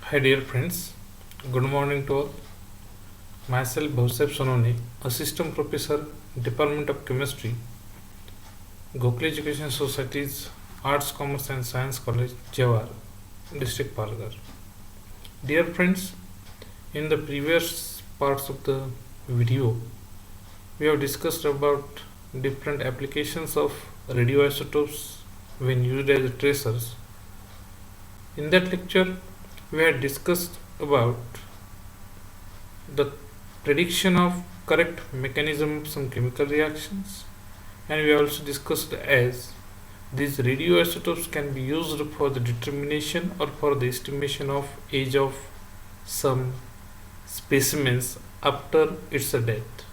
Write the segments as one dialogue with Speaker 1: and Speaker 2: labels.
Speaker 1: Hi dear friends, good morning to all. Myself Bhausep Sononi, Assistant Professor, Department of Chemistry, Gokul Education Society's Arts, Commerce and Science College, Jawar, District Palghar. Dear friends, in the previous parts of the video, we have discussed about different applications of radioisotopes when used as tracers. In that lecture, we had discussed about the prediction of correct mechanism of some chemical reactions, and we also discussed as these radioisotopes can be used for the determination or for the estimation of age of some specimens after its death.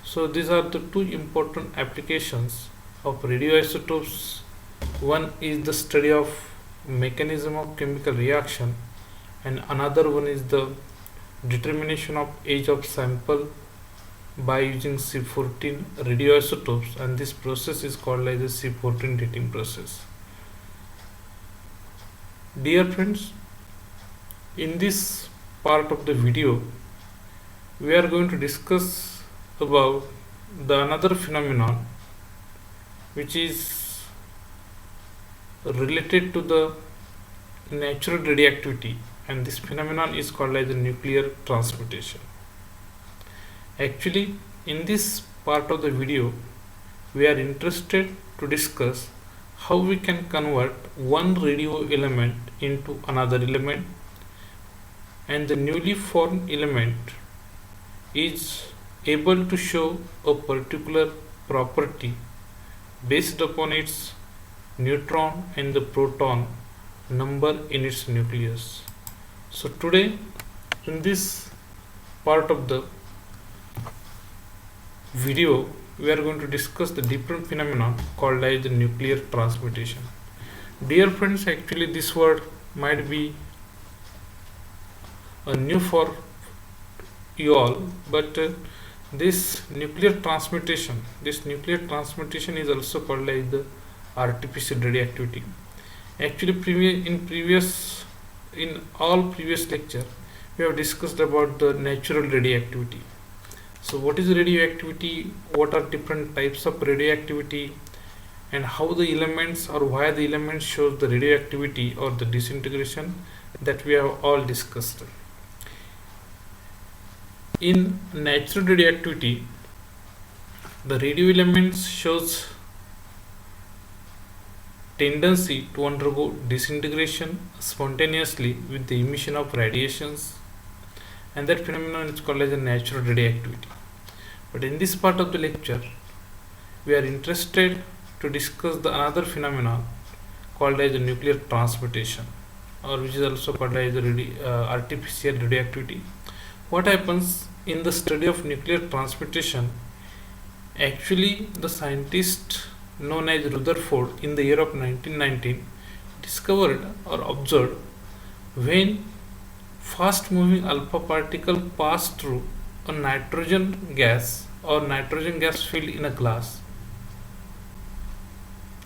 Speaker 1: So these are the two important applications of radioisotopes. One is the study of mechanism of chemical reaction, and another one is the determination of age of sample by using C14 radioisotopes, and this process is called as the C14 dating process. Dear friends, in this part of the video we are going to discuss about the another phenomenon which is related to the natural radioactivity, and this phenomenon is called as the nuclear transmutation. Actually, in this part of the video we are interested to discuss how we can convert one radio element into another element, and the newly formed element is able to show a particular property based upon its neutron and the proton number in its nucleus. So today in this part of the video we are going to discuss the different phenomenon called as the nuclear transmutation. Dear friends, actually this word might be new for you all, but this nuclear transmutation is also called as the artificial radioactivity. Actually in all previous lecture we have discussed about the natural radioactivity. So what is radioactivity, what are different types of radioactivity, and how the elements or why the elements shows the radioactivity or the disintegration, that we have all discussed. In natural radioactivity, the radio elements shows tendency to undergo disintegration spontaneously with the emission of radiations, and that phenomenon is called as a natural radioactivity. But in this part of the lecture we are interested to discuss the another phenomenon called as the nuclear transmutation, or which is also called as the artificial radioactivity. What happens in the study of nuclear transmutation? Actually, the scientist known as Rutherford in the year of 1919 discovered or observed when fast moving alpha particle pass through a nitrogen gas or nitrogen gas filled in a glass,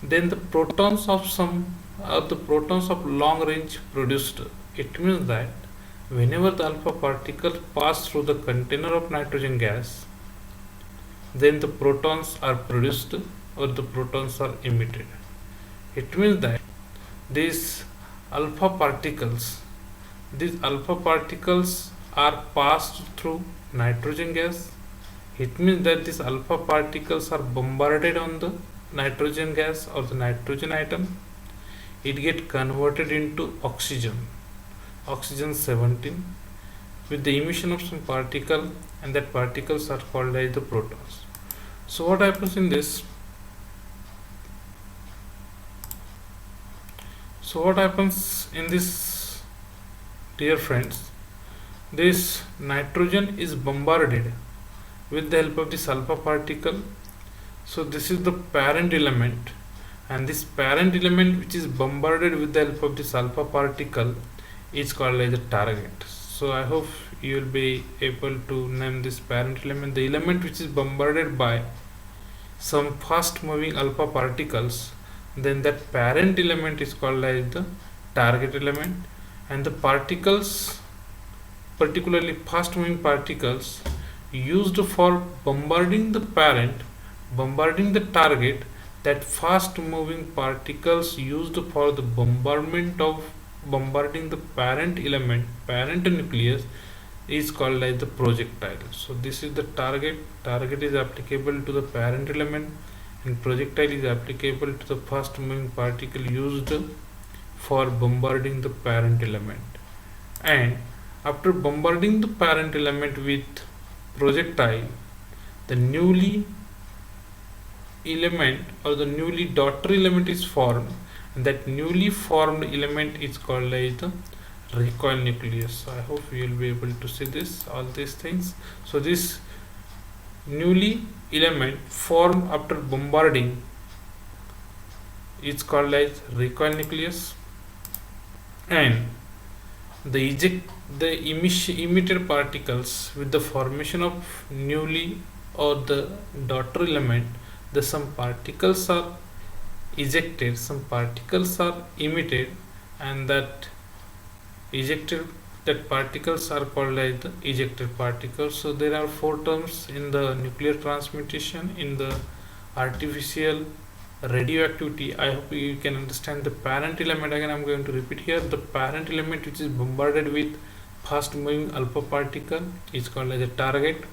Speaker 1: then the protons of long range produced. It means that whenever the alpha particle pass through the container of nitrogen gas, then the protons are produced or the protons are emitted. It means that these alpha particles are passed through nitrogen gas. It means that these alpha particles are bombarded on the nitrogen gas or the nitrogen atom. It get converted into oxygen 17 with the emission of some particle, and that particles are called as the protons. So what happens in this? Dear friends, this nitrogen is bombarded with the help of this alpha particle. So this is the parent element, and this parent element which is bombarded with the help of this alpha particle is called as the target. So I hope you will be able to name this parent element, the element which is bombarded by some fast moving alpha particles. Then that parent element is called as the target element, and the particles, particularly fast moving particles, used for bombarding the target, that fast moving particles used for the bombarding the parent nucleus, is called as the projectile. So this is the target is applicable to the parent element, and projectile is applicable to the fast moving particle used for bombarding the parent element. And after bombarding the parent element with projectile, the newly element or the newly daughter element is formed, and that newly formed element is called as the recoil nucleus. So I hope you will be able to see all these things. So this newly element formed after bombarding is called as recoil nucleus, and the emitted particles with the formation of newly or the daughter element, some particles are ejected, some particles are emitted, and that particles are called as the ejected particles. So there are four terms in the nuclear transmutation. In the artificial radioactivity, I hope you can understand the parent element. Again, I'm going to repeat here. The parent element which is bombarded with fast moving alpha particle is called as a target,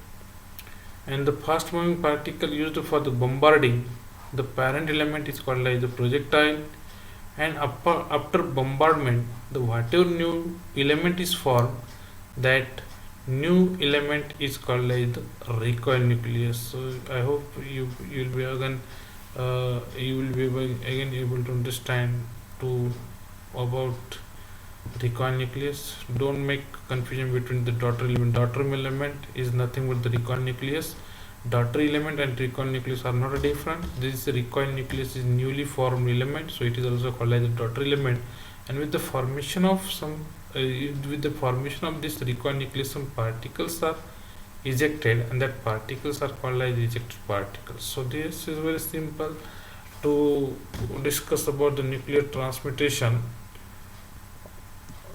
Speaker 1: and the fast moving particle used for the bombarding the parent element is called as the projectile. And after bombardment, the whatever new element is formed, that new element is called as the recoil nucleus. So I hope you will be again able to understand about recoil nucleus. Don't make confusion between the daughter element. Daughter element is nothing but the recoil nucleus. Daughter element and recoil nucleus are not different. This recoil nucleus is newly formed element, so it is also called as a daughter element. And with the formation of this recoil nucleus, some particles are ejected, and that particles are called as ejected particles. So this is very simple to discuss about the nuclear transmutation,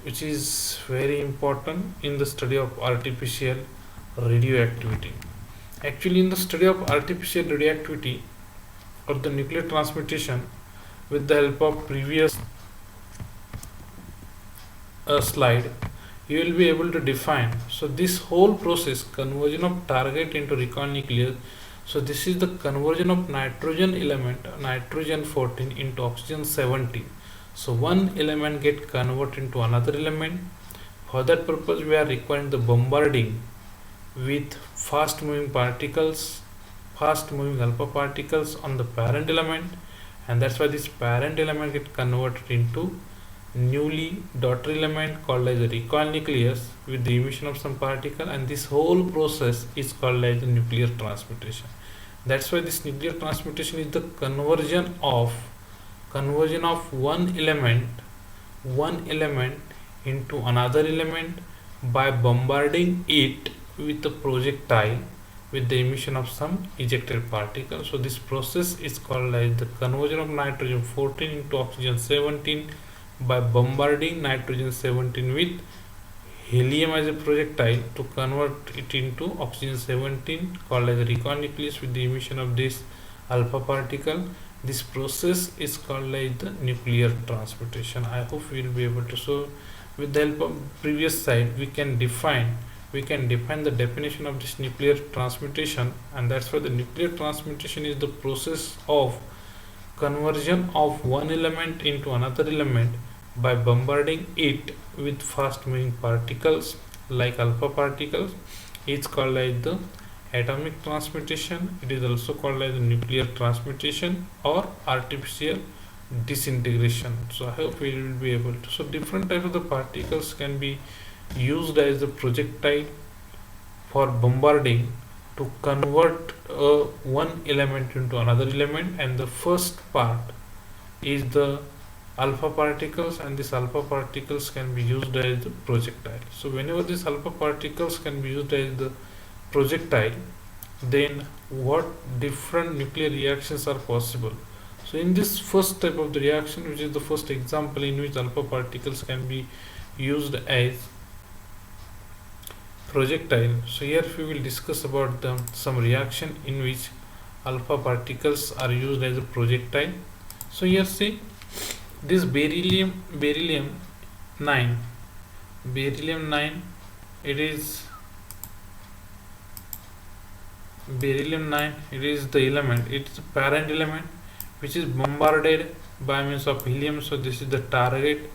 Speaker 1: which is very important in the study of artificial radioactivity. Actually, in the study of artificial radioactivity or the nuclear transmutation, with the help of previous slide, you will be able to define. So this whole process, conversion of target into recoil nucleus, so this is the conversion of nitrogen element, nitrogen 14 into oxygen 17. So one element get converted into another element. For that purpose, we are requiring the bombarding with fast moving particles, fast moving alpha particles on the parent element, and that's why this parent element get converted into newly daughter element called as the recoil nucleus with the emission of some particle, and this whole process is called as the nuclear transmutation. That's why this nuclear transmutation is the conversion of one element into another element by bombarding it with the projectile with the emission of some ejected particle. So this process is called as the conversion of nitrogen 14 into oxygen 17 by bombarding nitrogen 17 with helium as a projectile to convert it into oxygen 17 called as a recoil nucleus with the emission of this alpha particle. This process is called as the nuclear transmutation. I hope we will be able to. So with the help of previous slide, we can define the definition of this nuclear transmutation, and that's why the nuclear transmutation is the process of conversion of one element into another element by bombarding it with fast moving particles like alpha particles. It's called as the atomic transmutation. It is also called as the nuclear transmutation or artificial disintegration. So I hope we will be able to. So different types of the particles can be used as the projectile for bombarding to convert one element into another element, and the first part is the alpha particles, and these alpha particles can be used as the projectile. So whenever these alpha particles can be used as the projectile, then what different nuclear reactions are possible? So in this first type of the reaction, which is the first example in which alpha particles can be used as projectile. So here we will discuss about some reaction in which alpha particles are used as a projectile. So here see this beryllium 9, it is beryllium 9, it is the element, it is a parent element which is bombarded by means of helium. So this is the target.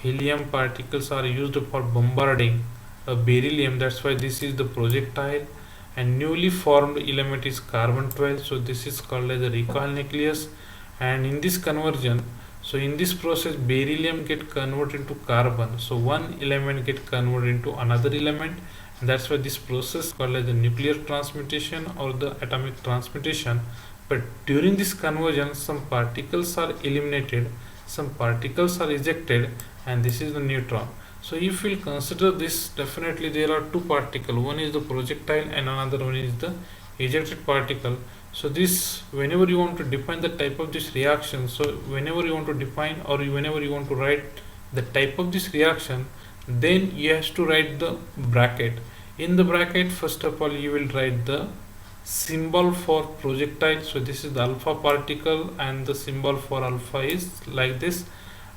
Speaker 1: Helium particles are used for bombarding a beryllium, that's why this is the projectile. And newly formed element is carbon 12, so this is called as a recoil nucleus. And in this conversion, so in this process beryllium get converted into carbon, so one element get converted into another element, and that's why this process called as the nuclear transmutation or the atomic transmutation. But during this conversion some particles are eliminated, some particles are ejected, and this is the neutron. So if we consider this, definitely there are two particles, one is the projectile and another one is the ejected particle. So this, whenever you want to define the type of this reaction, so whenever you want to define or whenever you want to write the type of this reaction, then you have to write the bracket. In the bracket, first of all you will write the symbol for projectile, so this is the alpha particle and the symbol for alpha is like this,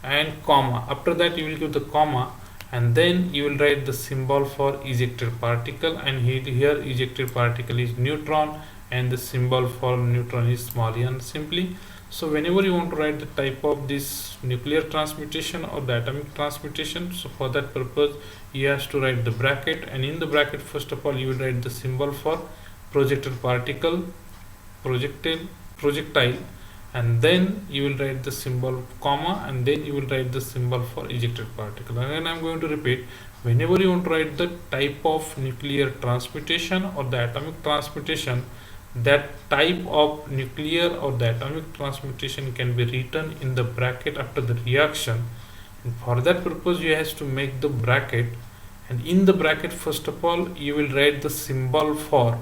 Speaker 1: and comma. After that you will give the comma, and then you will write the symbol for ejected particle, and here ejected particle is neutron and the symbol for neutron is small n simply. So whenever you want to write the type of this nuclear transmutation or the atomic transmutation, so for that purpose you have to write the bracket, and in the bracket first of all you will write the symbol for projected particle, projectile, and then you will write the symbol comma, and then you will write the symbol for ejected particle. Again I am going to repeat, whenever you want to write the type of nuclear transmutation or the atomic transmutation, that type of nuclear or the atomic transmutation can be written in the bracket after the reaction, and for that purpose you have to make the bracket, and in the bracket first of all you will write the symbol for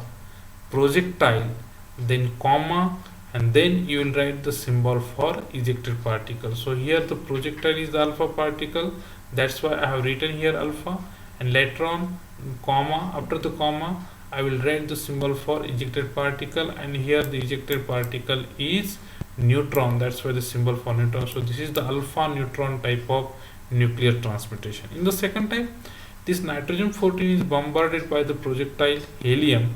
Speaker 1: projectile, then comma, and then you will write the symbol for ejected particle. So here the projectile is the alpha particle, that's why I have written here alpha, and later on comma, after the comma I will write the symbol for ejected particle, and here the ejected particle is neutron, that's why the symbol for neutron. So this is the alpha neutron type of nuclear transmutation. In the second type, this nitrogen 14 is bombarded by the projectile helium,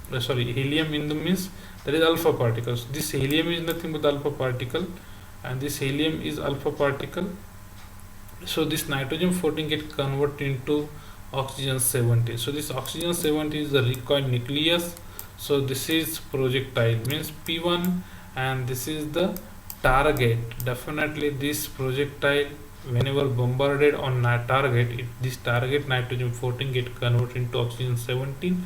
Speaker 1: helium in the means that is alpha particles. This helium is nothing but alpha particle, and this helium is alpha particle. So this nitrogen 14 get converted into oxygen 17. So this oxygen 17 is the recoil nucleus. So this is projectile means P1, and this is the target. Definitely this projectile whenever bombarded on target, this target nitrogen 14 get converted into oxygen 17,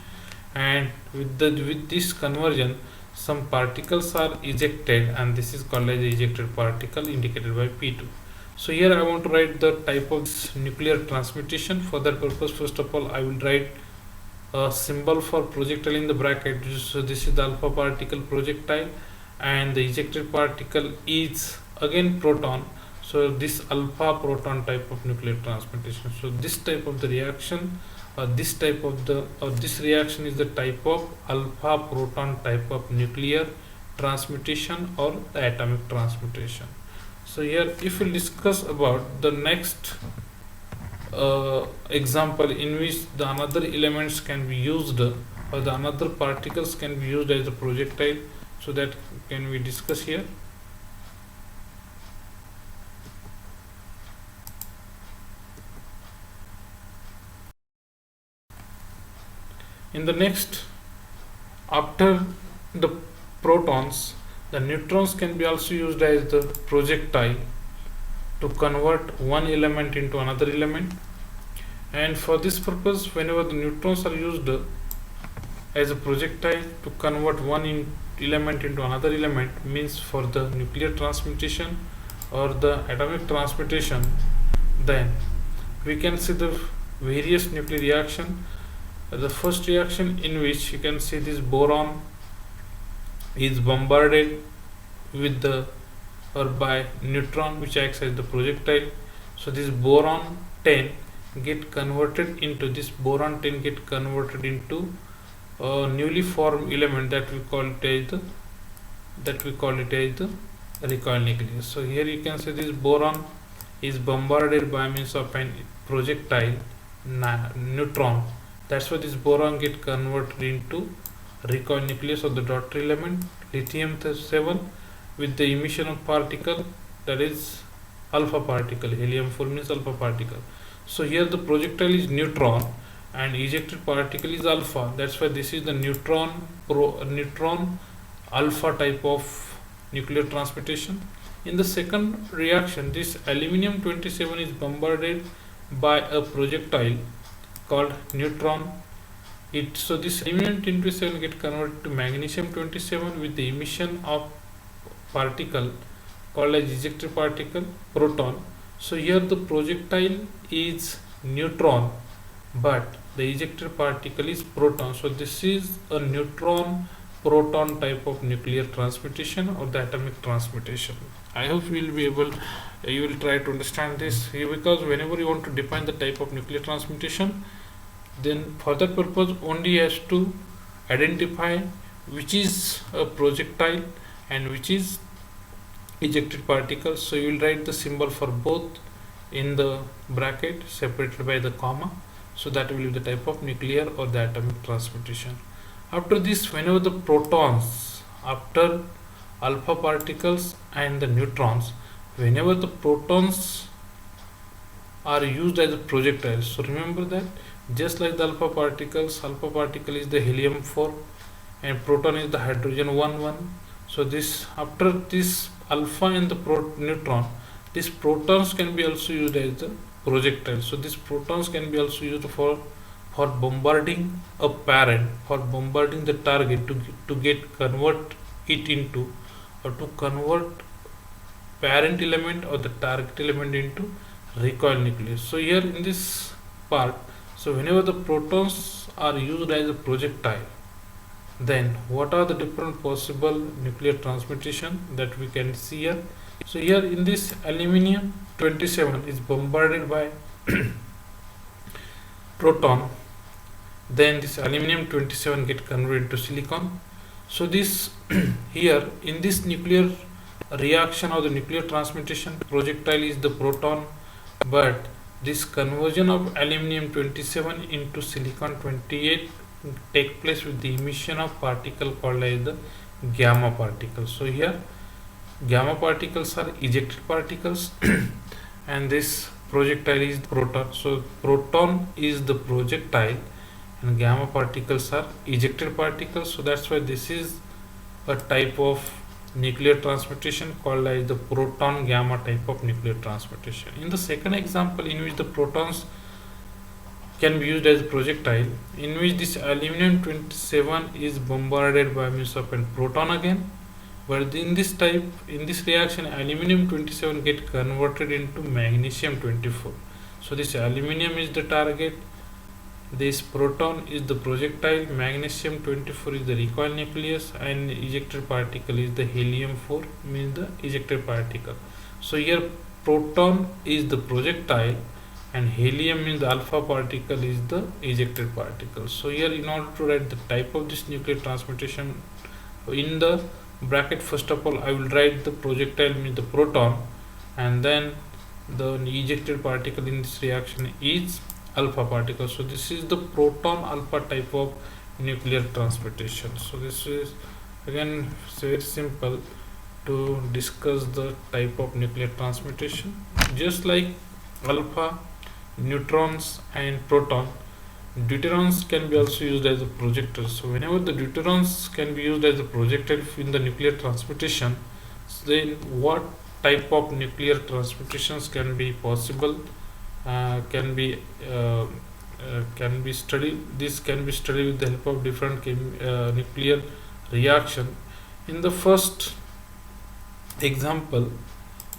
Speaker 1: and with this conversion some particles are ejected, and this is called as ejected particle indicated by P2. So here I want to write the type of nuclear transmutation. For that purpose first of all I will write a symbol for projectile in the bracket. So this is the alpha particle projectile, and the ejected particle is again proton, so this alpha proton type of nuclear transmutation. So this type of the reaction, this reaction is the type of alpha proton type of nuclear transmutation or the atomic transmutation. So here if we discuss about the next example in which the another elements can be used or the another particles can be used as a projectile, so that can we discuss here. In the next, after the protons, the neutrons can be also used as the projectile to convert one element into another element, and for this purpose whenever the neutrons are used as a projectile to convert one element into another element, means for the nuclear transmutation or the atomic transmutation, then we can see the various nuclear reaction. The first reaction in which you can see this boron is bombarded with the or by neutron which acts as the projectile. So this boron 10 get converted into a newly formed element that we call it as the recoil nucleus. So here you can see this boron is bombarded by means of an projectile neutron. That's why this boron get converted into recoil nucleus of the daughter element lithium 7 with the emission of particle, that is alpha particle. Helium 4 means alpha particle. So here the projectile is neutron and ejected particle is alpha. That's why this is the neutron alpha type of nuclear transmutation. In the second reaction, this aluminum 27 is bombarded by a projectile called neutron. So this aluminum 27 get converted to magnesium 27 with the emission of particle called as ejected particle, proton. So here the projectile is neutron but the ejected particle is proton. So this is a neutron proton type of nuclear transmutation or the atomic transmutation. I hope you will try to understand this here, because whenever you want to define the type of nuclear transmutation, then for that purpose only has to identify which is a projectile and which is ejected particle. So you will write the symbol for both in the bracket separated by the comma. So that will be the type of nuclear or the atomic transmutation. After this, whenever the protons, after alpha particles and the neutrons, whenever the protons are used as a projectile, so remember that just like the alpha particle is the helium 4 and proton is the hydrogen 1 So this, after this alpha and the neutron, these protons can be also used as the projectile. So these protons can be also used for bombarding a parent, for bombarding the target to convert it into, or to convert parent element or the target element into recoil nucleus. So here in this part, so whenever the protons are used as a projectile, then what are the different possible nuclear transmutation that we can see here? So here in this aluminum 27 is bombarded by proton, then this aluminum 27 get converted to silicon. So this here in this nuclear reaction or the nuclear transmutation, projectile is the proton, but this conversion of aluminum 27 into silicon 28 take place with the emission of particle called as the gamma particles. So here gamma particles are ejected particles and this projectile is proton. So proton is the projectile and gamma particles are ejected particles. So that's why this is a type of nuclear transmutation called as the proton gamma type of nuclear transmutation. In the second example, in which the protons can be used as a projectile, in which this aluminum 27 is bombarded by means of a proton again, but in this reaction aluminum 27 get converted into magnesium 24. So this aluminum is the target, this proton is the projectile, magnesium 24 is the recoil nucleus, and ejected particle is the helium 4 means the ejected particle. So here proton is the projectile and helium means the alpha particle is the ejected particle. So here in order to write the type of this nuclear transmutation, in the bracket first of all I will write the projectile means the proton, and then the ejected particle in this reaction is alpha particle. So this is the proton alpha type of nuclear transmutation. So this is again very simple to discuss the type of nuclear transmutation. Just like alpha, neutrons and proton, deuterons can be also used as a projector. So whenever the deuterons can be used as a projectile in the nuclear transmutation, so then what type of nuclear transmutations can be possible, can be studied. This can be studied with the help of different nuclear reaction. In the first example,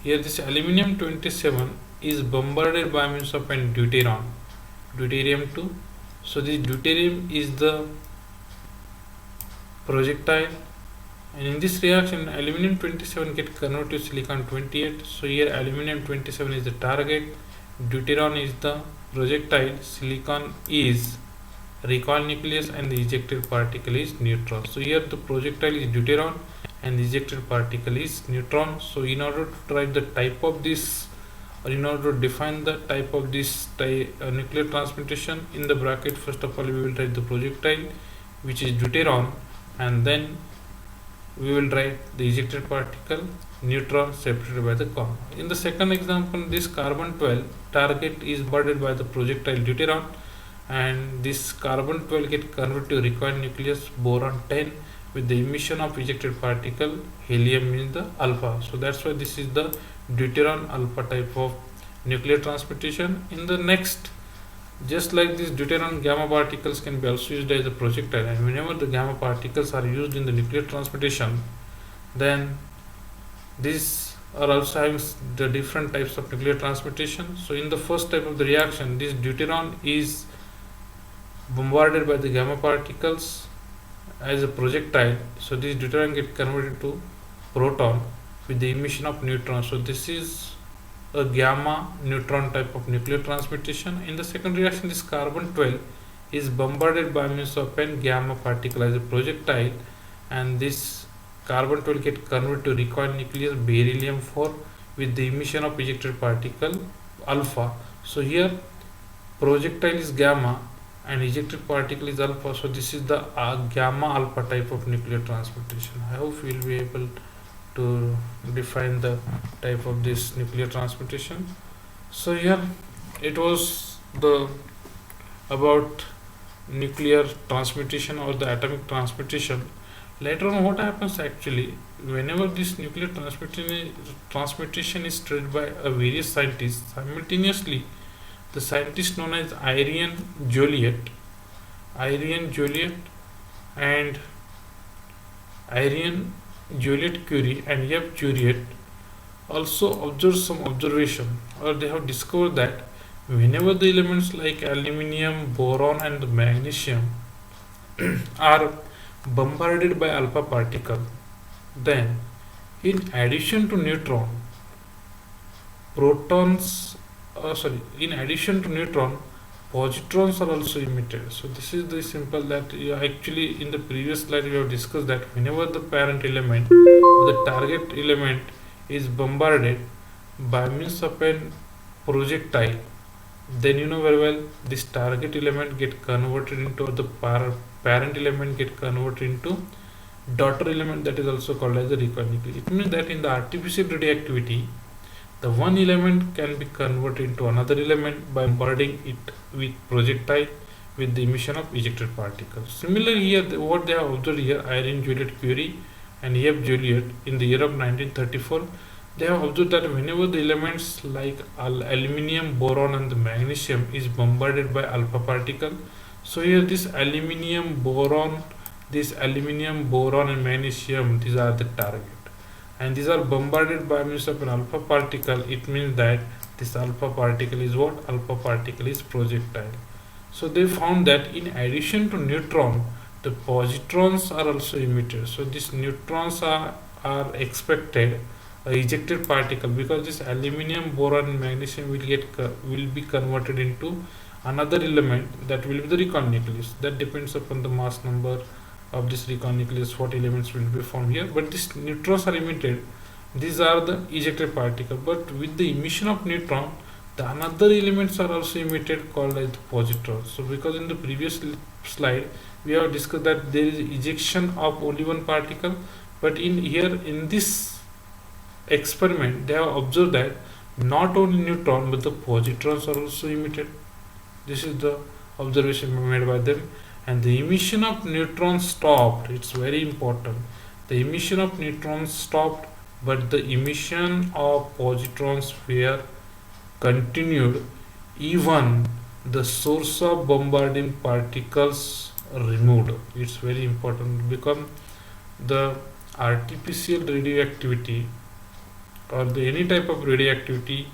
Speaker 1: here this aluminum 27 is bombarded by means of an deuterium 2. So this deuterium is the projectile And in this reaction, aluminum 27 get converted to silicon 28. So here aluminum 27 is the target, deuteron is the projectile, silicon is recoil nucleus, and the ejected particle is neutron. So here the projectile is deuteron and the ejected particle is neutron. So in order to write the type of this, or in order to define the type of this nuclear transmutation, in the bracket first of all we will write the projectile, which is deuteron, and then we will write the ejected particle neutron separated by the comma. In the second example, this carbon 12 target is bombarded by the projectile deuteron, and this carbon 12 get converted to recoil nucleus boron 10 with the emission of ejected particle helium means the alpha. So that's why this is the deuteron alpha type of nuclear transmutation. In the next, just like this deuteron gamma particles can be also used as a projectile, and whenever the gamma particles are used in the nuclear transmutation, then these are also having the different types of nuclear transmutation. So in the first type of the reaction, this deuteron is bombarded by the gamma particles as a projectile. So this deuteron get converted to proton with the emission of neutrons. So this is a gamma neutron type of nuclear transmutation. In the second reaction, this carbon 12 is bombarded by means of an gamma particle as a projectile, and this carbon 12 get converted to recoil nucleus beryllium 4 with the emission of ejected particle alpha. So here projectile is gamma and ejected particle is alpha. So this is the gamma alpha type of nuclear transmutation. I hope we will be able to define the type of this nuclear transmutation. So here it was the about nuclear transmutation or the atomic transmutation. Later on, what happens actually whenever this nuclear transmutation is studied by a various scientists simultaneously, the scientist known as Irene Joliot and Irene Joliot Curie and F. Joliot also observed some observation, or they have discovered that whenever the elements like aluminium, boron, and the magnesium are bombarded by alpha particle, then in addition to neutron, in addition to neutron, positrons are also emitted. So this is the simple that actually in the previous slide we have discussed that whenever the parent element or the target element is bombarded by means of a projectile, then you know very well this target element get converted into the parent element get converted into daughter element, that is also called as the recoil nucleus. It means that in the artificial radioactivity, the one element can be converted into another element by bombarding it with projectile with the emission of ejected particles. Similarly, here what they have observed here, Irene Joliot Curie and F. Joliot in the year of 1934, they have observed that whenever the elements like aluminium, boron, and the magnesium is bombarded by alpha particle, so here this aluminium, boron, and magnesium, these are the target, and these are bombarded by means of an alpha particle. It means that this alpha particle is what? Alpha particle is projectile. So they found that in addition to neutron, the positrons are also emitted. So these neutrons are expected ejected particle, because this aluminium, boron, and magnesium will be converted into another element, that will be the recoil nucleus. That depends upon the mass number of this recoil nucleus, what elements will be formed here. But these neutrons are emitted, these are the ejected particle. But with the emission of neutron, the another elements are also emitted called as the positrons. So because in the previous slide we have discussed that there is ejection of only one particle, but in this experiment they have observed that not only neutron but the positrons are also emitted. This is the observation made by them, and the emission of neutrons stopped. It's very important. The emission of neutrons stopped, but the emission of positrons were continued, even the source of bombarding particles removed. It's very important because the artificial radioactivity or any type of radioactivity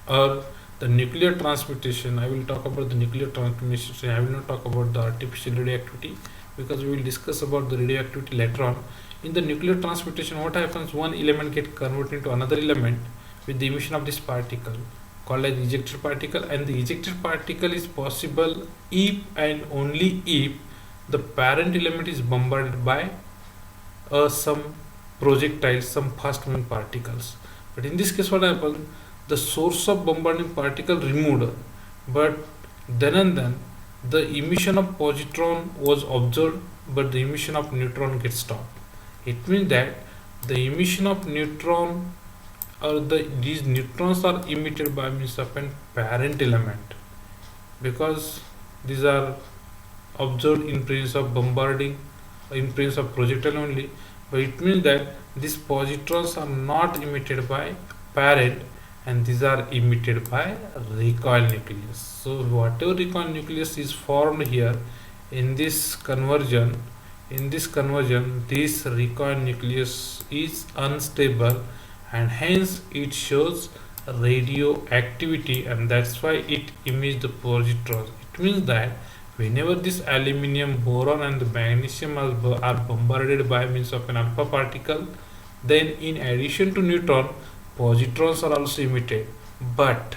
Speaker 1: or the nuclear transmutation, I will talk about the nuclear transmutation, I will not talk about the artificial radioactivity, because we will discuss about the radioactivity later on. In the nuclear transmutation, what happens? One element get converted into another element with the emission of this particle called as ejected particle, and the ejected particle is possible if and only if the parent element is bombarded by some projectiles, some fast moving particles. But in this case, what happens? The source of bombarding particle removed, but then and then the emission of positron was observed, but the emission of neutron gets stopped. It means that the emission of neutron or these neutrons are emitted by means of a parent element, because these are observed in presence of bombarding, in presence of projectile only. But it means that these positrons are not emitted by parent, and these are emitted by recoil nucleus. So whatever recoil nucleus is formed here in this conversion, this recoil nucleus is unstable, and hence it shows radioactivity, and that's why it emits the positrons. It means that whenever this aluminium, boron and the magnesium are bombarded by means of an alpha particle, then in addition to neutron, positrons are also emitted. But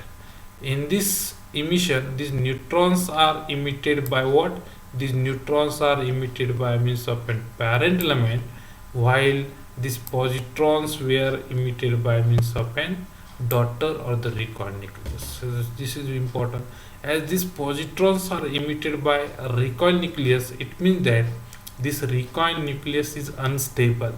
Speaker 1: in this emission, these neutrons are emitted by what? These neutrons are emitted by means of a parent element, while these positrons were emitted by means of an daughter or the recoil nucleus. So this is important. As these positrons are emitted by a recoil nucleus, it means that this recoil nucleus is unstable.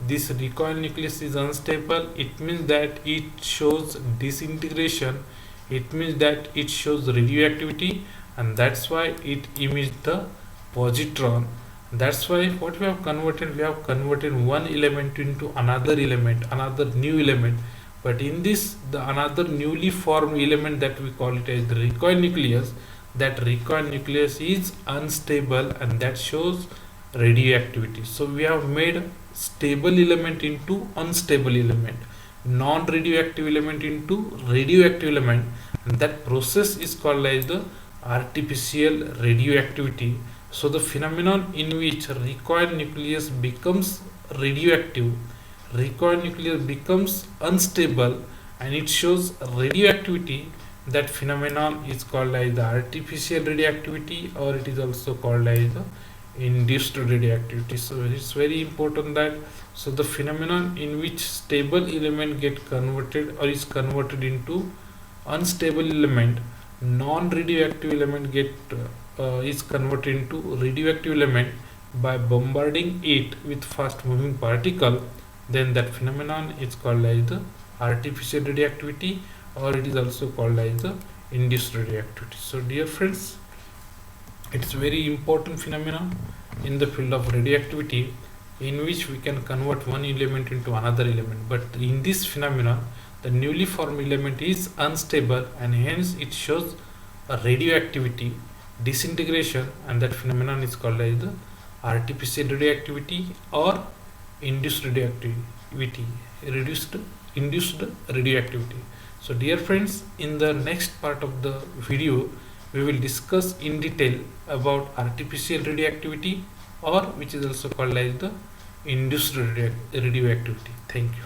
Speaker 1: This recoil nucleus is unstable. It means that it shows disintegration. It means that it shows radioactivity, and that's why it emits the positron. That's why what we have converted one element into another element, another new element. But in this, the another newly formed element that we call it as the recoil nucleus, that recoil nucleus is unstable, and that shows radioactivity. So we have made stable element into unstable element, non-radioactive element into radioactive element, and that process is called as the artificial radioactivity. So the phenomenon in which recoil nucleus becomes radioactive, recoil nucleus becomes unstable, and it shows radioactivity, that phenomenon is called as the artificial radioactivity, or it is also called as the induced radioactivity. So it's very important that, so the phenomenon in which stable element get converted or is converted into unstable element, non-radioactive element get is converted into radioactive element by bombarding it with fast moving particle, then that phenomenon is called as the artificial radioactivity, or it is also called as the induced radioactivity. So dear friends, it's very important phenomenon in the field of radioactivity, in which we can convert one element into another element. But in this phenomenon, the newly formed element is unstable, and hence it shows a radioactivity, disintegration, and that phenomenon is called as the artificial radioactivity or induced radioactivity, induced radioactivity. So dear friends, in the next part of the video, we will discuss in detail about artificial radioactivity, or which is also called as the induced radioactivity. Thank you.